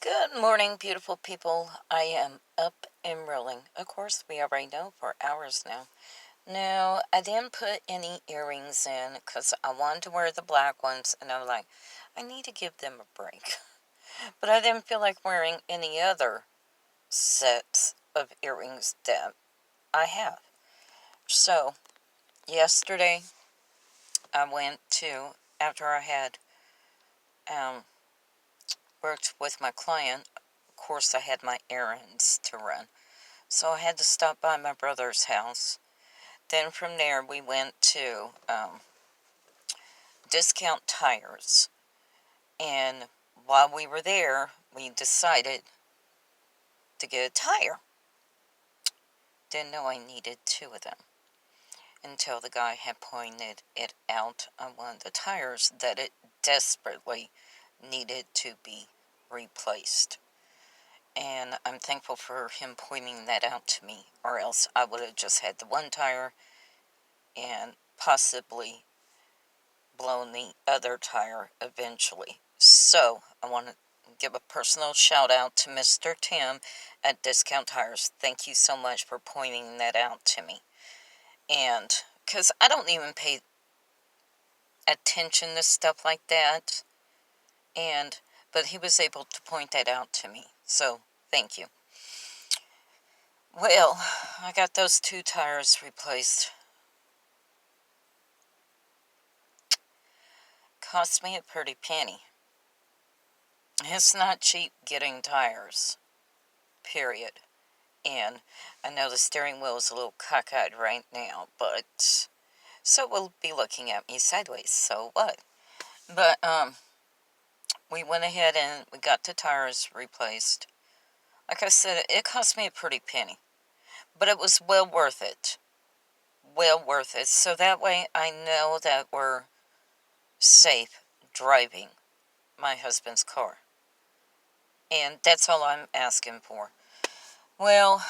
Good morning, beautiful people. I am up and rolling. Of course, we already know for hours now. No, I didn't put any earrings in because I wanted to wear the black ones, and I was like, I need to give them a break. But I didn't feel like wearing any other sets of earrings that I have. So, yesterday, I went to, after I had um, worked with my client, of course, I had my errands to run. So I had to stop by my brother's house. Then from there, we went to Discount Tires. And while we were there, we decided to get a tire. Didn't know I needed two of them until the guy had pointed it out on one of the tires that it desperately needed to be replaced. And I'm thankful for him pointing that out to me, or else I would have just had the one tire and possibly blown the other tire eventually. So, I want to give a personal shout out to Mr. Tim at Discount Tires. Thank you so much for pointing that out to me. And, because I don't even pay attention to stuff like that. But he was able to point that out to me. So, thank you. Well, I got those two tires replaced. Cost me a pretty penny. It's not cheap getting tires. Period. And I know the steering wheel is a little cockeyed right now, but so it will be looking at me sideways. So what? But we went ahead and we got the tires replaced. Like I said, it cost me a pretty penny, but it was well worth it. Well worth it. So that way I know that we're safe driving my husband's car. And that's all I'm asking for. Well,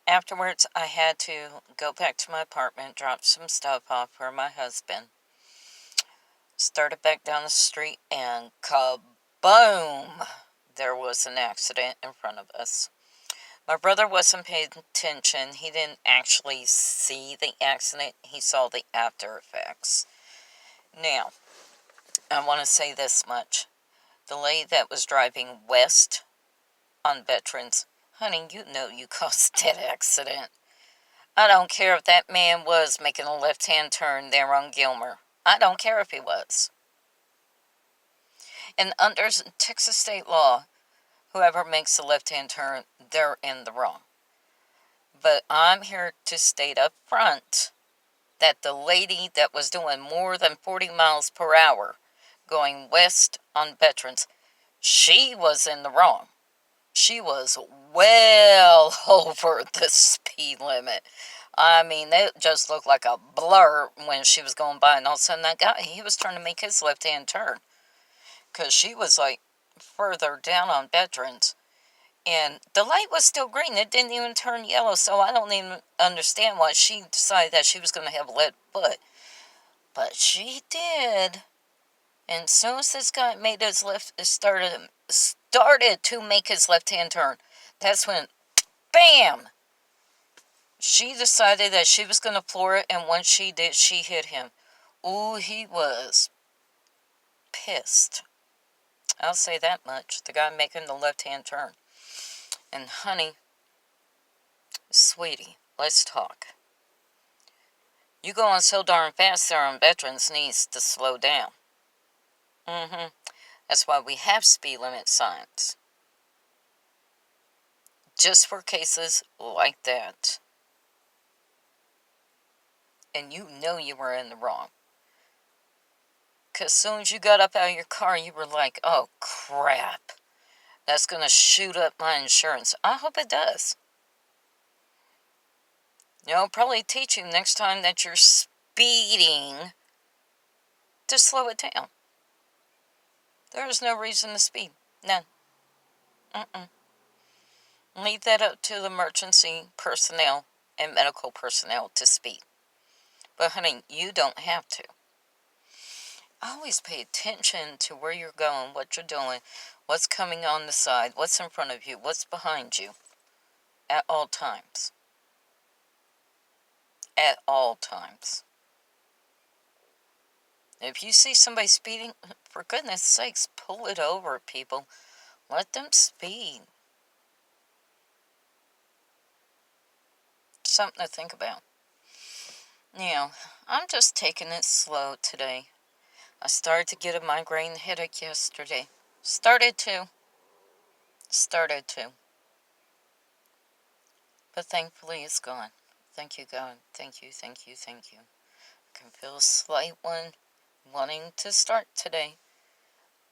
afterwards, I had to go back to my apartment, drop some stuff off for my husband. Started back down the street, and kaboom! There was an accident in front of us. My brother wasn't paying attention. He didn't actually see the accident. He saw the after effects. Now, I want to say this much. The lady that was driving west on Veterans, honey, you know you caused that accident. I don't care if that man was making a left-hand turn there on Gilmer. I don't care if he was. And under Texas state law, whoever makes a left-hand turn, they're in the wrong. But I'm here to state up front that the lady that was doing more than 40 miles per hour going west on Veterans, she was in the wrong. She was well over the speed limit. I mean, it just looked like a blur when she was going by, and all of a sudden that guy, he was trying to make his left-hand turn. Because she was, like, further down on Veterans. And the light was still green. It didn't even turn yellow, so I don't even understand why she decided that she was going to have a lead foot. But she did. And as soon as this guy made his started to make his left-hand turn, that's when, bam! She decided that she was going to floor it, and once she did, she hit him. Ooh, he was pissed. I'll say that much. The guy making the left-hand turn. And honey, sweetie, let's talk. You going so darn fast there on Veterans needs to slow down. That's why we have speed limit signs. Just for cases like that. And you know you were in the wrong. Because as soon as you got up out of your car, you were like, oh, crap. That's going to shoot up my insurance. I hope it does. I'll probably teach you next time that you're speeding to slow it down. There is no reason to speed. None. Leave that up to the emergency personnel and medical personnel to speed. But honey, you don't have to. Always pay attention to where you're going, what you're doing, what's coming on the side, what's in front of you, what's behind you at all times. At all times. If you see somebody speeding, for goodness sakes, pull it over, people. Let them speed. Something to think about. I'm just taking it slow today. I started to get a migraine headache yesterday. Started to. But thankfully it's gone. Thank you, God. Thank you. I can feel a slight one wanting to start today.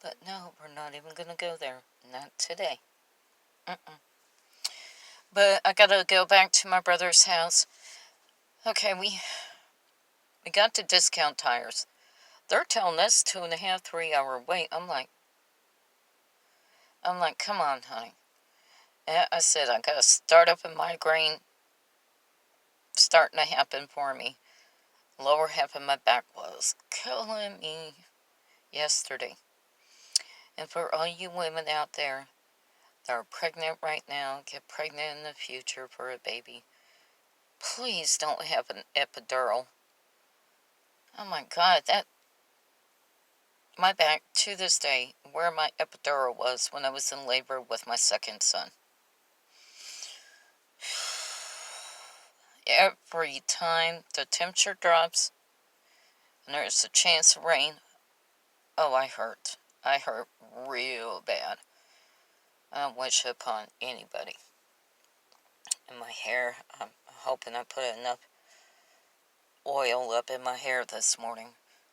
But no, we're not even going to go there. Not today. But I gotta go back to my brother's house. Okay, we got to Discount Tires. They're telling us 2.5, 3 hour wait. I'm like, come on, honey. And I said, I got to start up a migraine starting to happen for me. Lower half of my back was killing me yesterday. And for all you women out there that are pregnant right now, get pregnant in the future for a baby, please don't have an epidural. Oh my God, my back to this day, where my epidural was when I was in labor with my second son. Every time the temperature drops and there's a chance of rain, oh, I hurt. I hurt real bad. I don't wish it upon anybody. And my hair, I'm hoping I put enough oil up in my hair this morning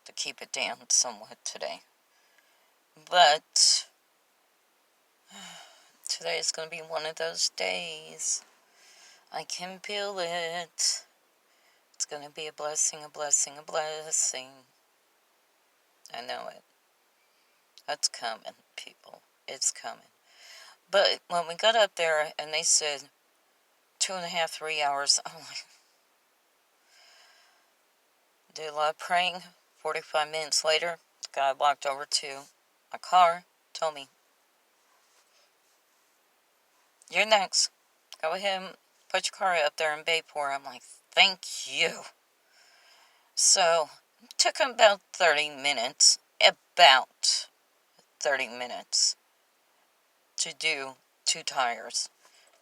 to keep it down somewhat today. But today is going to be one of those days. I can feel it. It's going to be a blessing. I know it. That's coming, people. It's coming. But when we got up there and they said 2.5, 3 hours, I'm like, did a lot of praying. 45 minutes later, the guy walked over to my car, told me, you're next. Go ahead and put your car up there and pay for it. I'm like, thank you. So, it took him about 30 minutes to do 2 tires,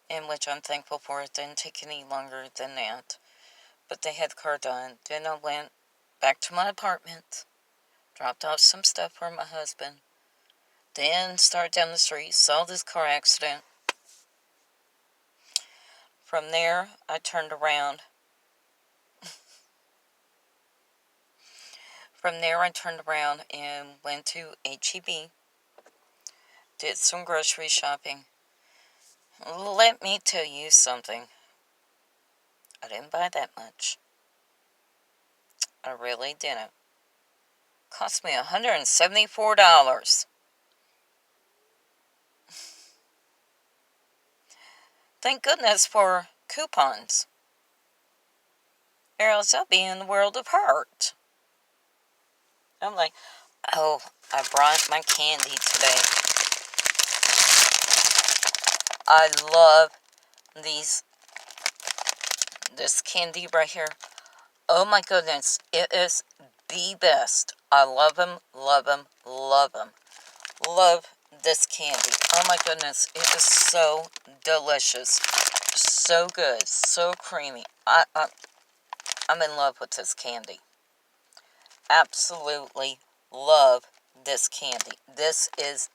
in which I'm thankful for. It didn't take any longer than that. But they had the car done. Then I went back to my apartment, dropped off some stuff for my husband, then started down the street, saw this car accident. From there, I turned around. And went to H-E-B, did some grocery shopping. Let me tell you something. I didn't buy that much. I really didn't. Cost me $174. Thank goodness for coupons. Or else I'll be in the world of hurt. I'm like, oh, I brought my candy today. I love this candy right here. Oh my goodness, it is the best. I love them. Love this candy. Oh my goodness, it is so delicious. So good, so creamy. I'm in love with this candy. Absolutely love this candy. This is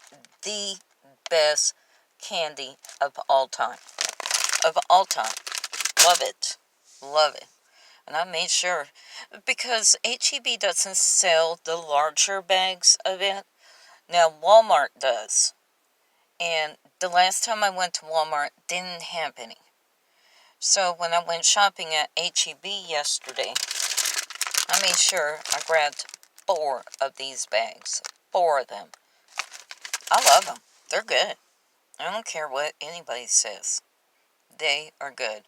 the best candy of all time. Love it. And I made sure, because H-E-B doesn't sell the larger bags of it. Now, Walmart does. And the last time I went to Walmart, didn't have any. So when I went shopping at H-E-B yesterday, I made sure I grabbed 4 of these bags. 4 of them. I love them. They're good. I don't care what anybody says. They are good.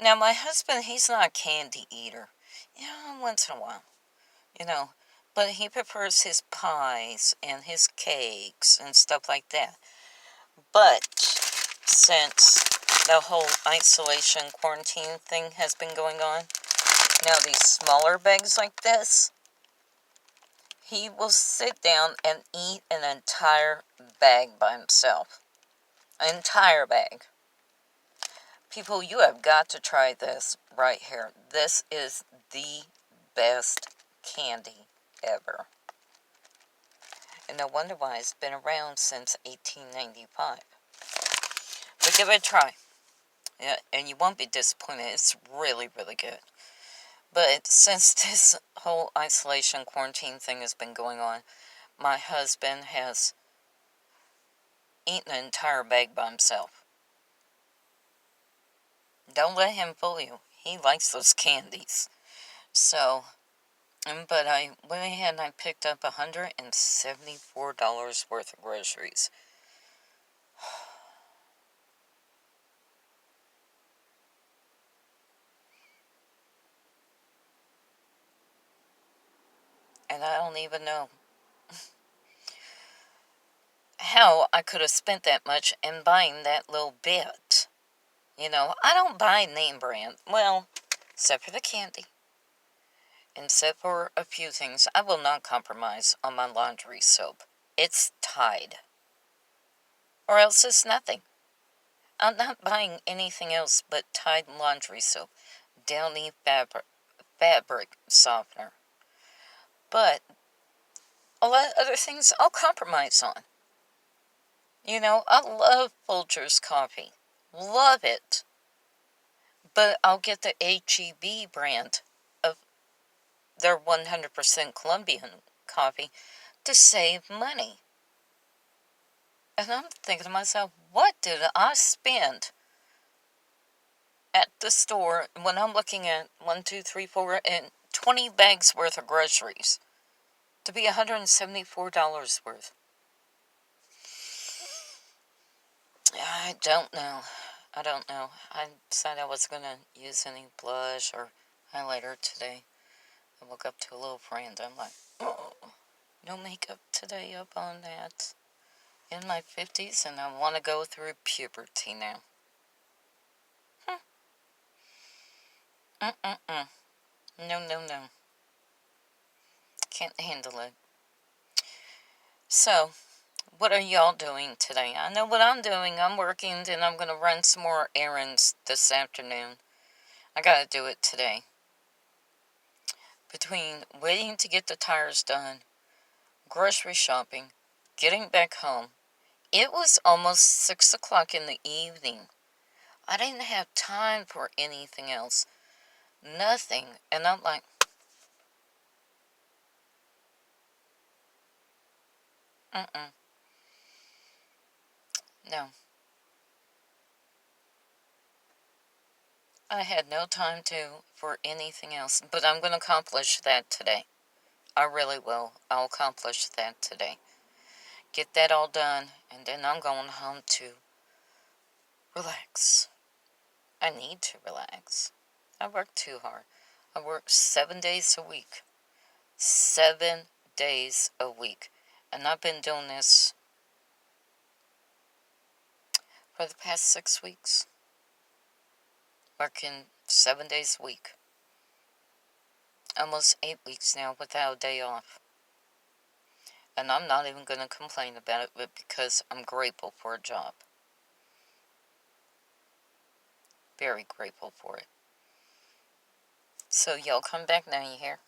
Now, my husband, he's not a candy eater. Once in a while. But he prefers his pies and his cakes and stuff like that. But since the whole isolation quarantine thing has been going on, now these smaller bags like this, he will sit down and eat an entire bag by himself. An entire bag. People, you have got to try this right here. This is the best candy ever. And no wonder why it's been around since 1895. But give it a try. Yeah, and you won't be disappointed. It's really, really good. But since this whole isolation quarantine thing has been going on, my husband has eaten an entire bag by himself. Don't let him fool you. He likes those candies. So, but I went ahead and I picked up $174 worth of groceries. And I don't even know how I could have spent that much in buying that little bit. You know, I don't buy name brand. Well, except for the candy. Except for a few things. I will not compromise on my laundry soap. It's Tide. Or else it's nothing. I'm not buying anything else but Tide laundry soap. Downy fabric softener. But a lot of other things I'll compromise on. You know, I love Folgers coffee. Love it. But I'll get the HEB brand of their 100% Colombian coffee to save money. And I'm thinking to myself, what did I spend at the store when I'm looking at 1, 2, 3, 4, and 20 bags worth of groceries to be $174 worth? I don't know. I don't know. I decided I wasn't going to use any blush or highlighter today. I woke up to a little friend. I'm like, oh, no makeup today up on that. In my 50s, and I want to go through puberty now. No, no, no. Can't handle it. So, what are y'all doing today? I know what I'm doing. I'm working, and I'm going to run some more errands this afternoon. I got to do it today. Between waiting to get the tires done, grocery shopping, getting back home, it was almost 6 o'clock in the evening. I didn't have time for anything else. Nothing. And I'm like, no. I had no time for anything else. But I'm going to accomplish that today. I really will. I'll accomplish that today. Get that all done. And then I'm going home to relax. I need to relax. I work too hard. I work 7 days a week. 7 days a week. And I've been doing this for the past 6 weeks. Working 7 days a week. Almost 8 weeks now without a day off. And I'm not even going to complain about it, but because I'm grateful for a job. Very grateful for it. So y'all come back now, you hear?